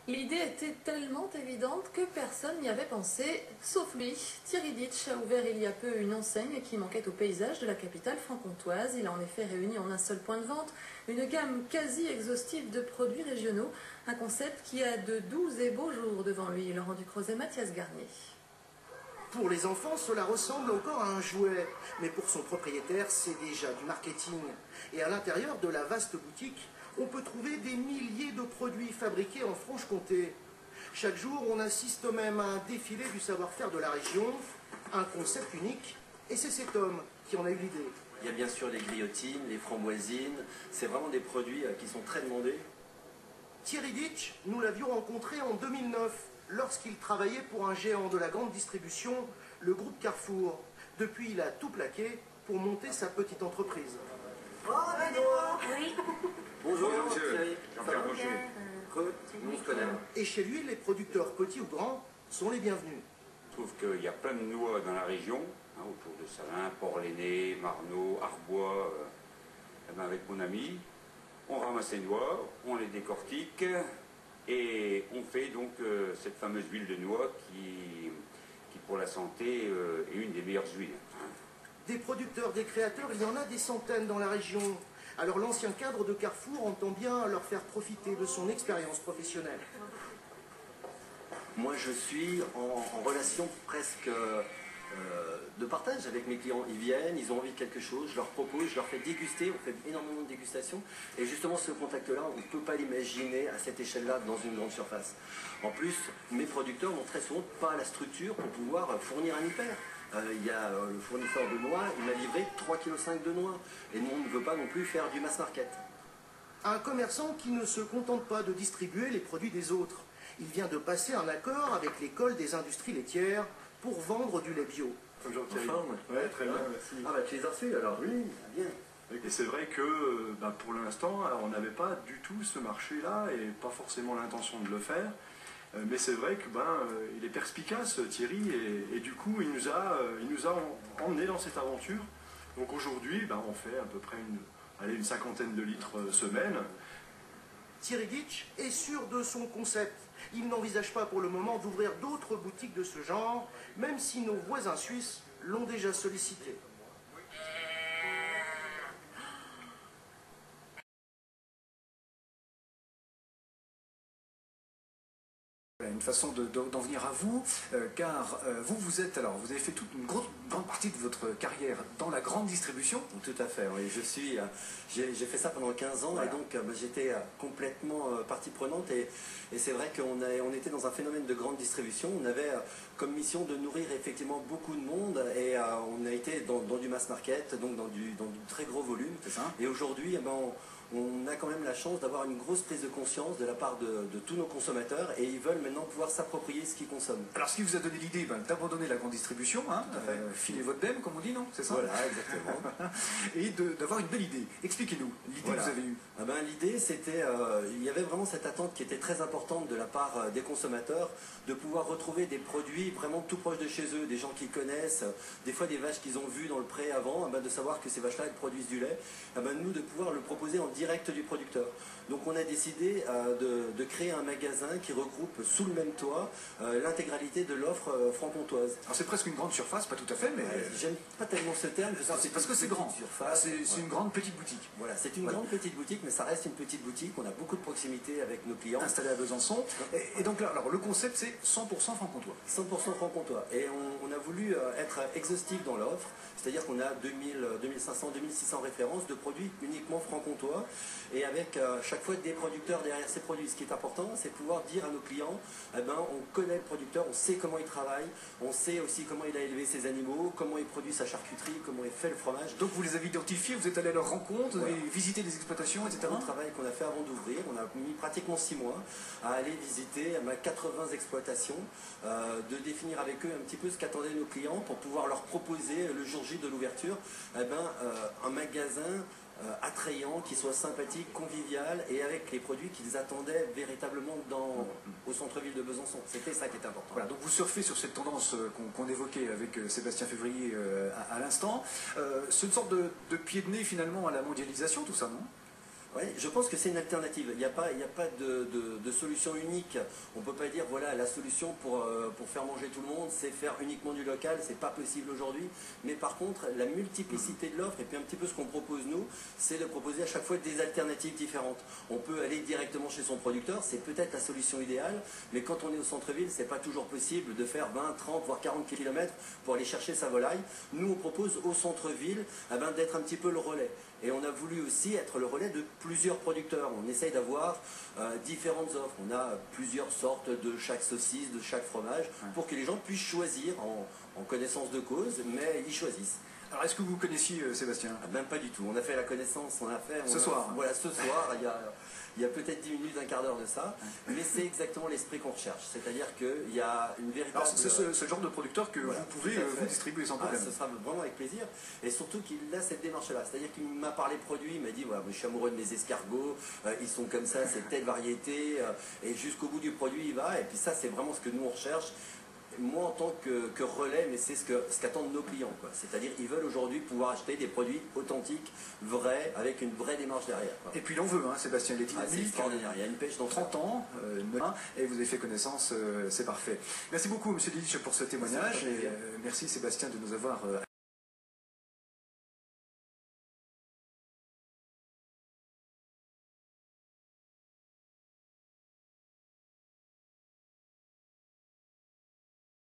L'idée était tellement évidente que personne n'y avait pensé, sauf lui. Thierry Ditch a ouvert il y a peu une enseigne qui manquait au paysage de la capitale franc-comtoise. Il a en effet réuni en un seul point de vente une gamme quasi exhaustive de produits régionaux, un concept qui a de doux et beaux jours devant lui. Laurent Ducrozet, Mathias Garnier. Pour les enfants, cela ressemble encore à un jouet, mais pour son propriétaire, c'est déjà du marketing. Et à l'intérieur de la vaste boutique, on peut trouver des milliers de produits fabriqués en Franche-Comté. Chaque jour, on assiste même à un défilé du savoir-faire de la région, un concept unique, et c'est cet homme qui en a eu l'idée. Il y a bien sûr les grillotines, les framboisines, c'est vraiment des produits qui sont très demandés. Thierry Ditch, nous l'avions rencontré en 2009, lorsqu'il travaillait pour un géant de la grande distribution, le groupe Carrefour. Depuis, il a tout plaqué pour monter sa petite entreprise. Oh, oui. Bonjour, monsieur. Jean-Pierre Roger. Nous on se connaît. Et chez lui, les producteurs petits ou grands sont les bienvenus. Je trouve qu'il y a plein de noix dans la région, autour de Salins, Port-l'Aîné, Marnot, Arbois. Avec mon ami, on ramasse les noix, on les décortique et on fait donc cette fameuse huile de noix qui pour la santé est une des meilleures huiles. Des producteurs, des créateurs, il y en a des centaines dans la région. Alors l'ancien cadre de Carrefour entend bien leur faire profiter de son expérience professionnelle. Moi je suis en relation presque de partage avec mes clients. Ils viennent, ils ont envie de quelque chose, je leur propose, je leur fais déguster, on fait énormément de dégustations. Et justement ce contact-là, on ne peut pas l'imaginer à cette échelle-là dans une grande surface. En plus, mes producteurs n'ont très souvent pas la structure pour pouvoir fournir un hyper. Il y a le fournisseur de noix, il m'a livré 3,5 kg de noix. Et nous, on ne veut pas non plus faire du mass market. Un commerçant qui ne se contente pas de distribuer les produits des autres. Il vient de passer un accord avec l'école des industries laitières pour vendre du lait bio. Bonjour Thierry. Ouais, très bien, merci. Ah bah tu les as reçus alors? Oui. Bien. Et c'est vrai que pour l'instant, on n'avait pas du tout ce marché-là et pas forcément l'intention de le faire. Mais c'est vrai que il est perspicace Thierry et du coup il nous a emmenés dans cette aventure. Donc aujourd'hui on fait à peu près une cinquantaine de litres semaine. Thierry Ditch est sûr de son concept. Il n'envisage pas pour le moment d'ouvrir d'autres boutiques de ce genre, même si nos voisins suisses l'ont déjà sollicité. Une façon d'en venir à vous, car vous êtes, alors vous avez fait toute une grande partie de votre carrière dans la grande distribution. Tout à fait, oui. J'ai fait ça pendant 15 ans, voilà. Et donc j'étais complètement partie prenante et c'est vrai qu'on était dans un phénomène de grande distribution. On avait comme mission de nourrir effectivement beaucoup de monde et on a été dans du mass market, donc dans du très gros volume. C'est ça. Et aujourd'hui, on a quand même la chance d'avoir une grosse prise de conscience de la part de tous nos consommateurs et ils veulent maintenant pouvoir s'approprier ce qu'ils consomment. Alors ce qui vous a donné l'idée d'abandonner la grande distribution, filer votre dème comme on dit, non? C'est ça? Voilà, exactement. Et d'avoir une belle idée. Expliquez-nous l'idée que vous avez eue. L'idée c'était, il y avait vraiment cette attente qui était très importante de la part des consommateurs de pouvoir retrouver des produits vraiment tout proches de chez eux, des gens qu'ils connaissent, des fois des vaches qu'ils ont vues dans le pré avant, de savoir que ces vaches-là elles produisent du lait, nous de pouvoir le proposer en direct du producteur. Donc on a décidé de créer un magasin qui regroupe sous le même toit l'intégralité de l'offre franc-comtoise. Alors c'est presque une grande surface, pas tout à fait, mais... J'aime pas tellement ce terme, c'est parce que c'est grand. C'est une grande petite boutique. Voilà, c'est une grande petite boutique, mais ça reste une petite boutique. On a beaucoup de proximité avec nos clients. Installés à Besançon. Et donc là, alors, le concept c'est 100% franc-comtois. 100% franc-comtois. Et on a voulu être exhaustif dans l'offre, c'est-à-dire qu'on a 2500, 2600 références de produits uniquement franc-comtois et avec chaque fois des producteurs derrière ces produits. Ce qui est important, c'est pouvoir dire à nos clients, on connaît le producteur, on sait comment il travaille, on sait aussi comment il a élevé ses animaux, comment il produit sa charcuterie, comment il fait le fromage. Donc vous les avez identifiés, vous êtes allé à leur rencontre, vous avez visité des exploitations, etc. C'est un travail qu'on a fait avant d'ouvrir. On a mis pratiquement 6 mois à aller visiter 80 exploitations, de définir avec eux un petit peu ce qu'attendaient nos clients pour pouvoir leur proposer le jour J de l'ouverture un magasin attrayant, qui soit sympathique, convivial et avec les produits qu'ils attendaient véritablement au centre-ville de Besançon. C'était ça qui était important. Voilà, donc vous surfez sur cette tendance qu'on évoquait avec Sébastien Février à l'instant. C'est une sorte de pied de nez finalement à la mondialisation, tout ça, non? Oui, je pense que c'est une alternative. Il n'y a pas de solution unique. On ne peut pas dire, voilà, la solution pour faire manger tout le monde, c'est faire uniquement du local. C'est pas possible aujourd'hui. Mais par contre, la multiplicité de l'offre, et puis un petit peu ce qu'on propose nous, c'est de proposer à chaque fois des alternatives différentes. On peut aller directement chez son producteur, c'est peut-être la solution idéale, mais quand on est au centre-ville, c'est pas toujours possible de faire 20, 30, voire 40 km pour aller chercher sa volaille. Nous, on propose au centre-ville d'être un petit peu le relais. Et on a voulu aussi être le relais de plusieurs producteurs. On essaye d'avoir différentes offres. On a plusieurs sortes de chaque saucisse, de chaque fromage, pour que les gens puissent choisir en connaissance de cause, mais ils choisissent. Alors, est-ce que vous connaissiez Sébastien? Même pas du tout. On a fait la connaissance, ce soir. Voilà, ce soir, il y a peut-être 10 minutes, un quart d'heure de ça, mais c'est exactement l'esprit qu'on recherche. C'est-à-dire qu'il y a une véritable... Alors, c'est ce genre de producteur que voilà, vous pouvez vous distribuer sans problème. Ce sera vraiment avec plaisir. Et surtout qu'il a cette démarche-là. C'est-à-dire qu'il m'a parlé produit, il m'a dit, voilà, je suis amoureux de mes escargots, ils sont comme ça, c'est telle variété, et jusqu'au bout du produit, il va. Et puis ça, c'est vraiment ce que nous, on recherche. Moi, en tant que relais, mais c'est ce qu'attendent nos clients. C'est-à-dire qu'ils veulent aujourd'hui pouvoir acheter des produits authentiques, vrais, avec une vraie démarche derrière. Quoi. Et puis il en veut, hein, Sébastien. Il est c'est extraordinaire. Il y a une pêche dans 30 ans, et vous avez fait connaissance, c'est parfait. Merci beaucoup, M. Lidich, pour ce témoignage. Et merci, Sébastien, de nous avoir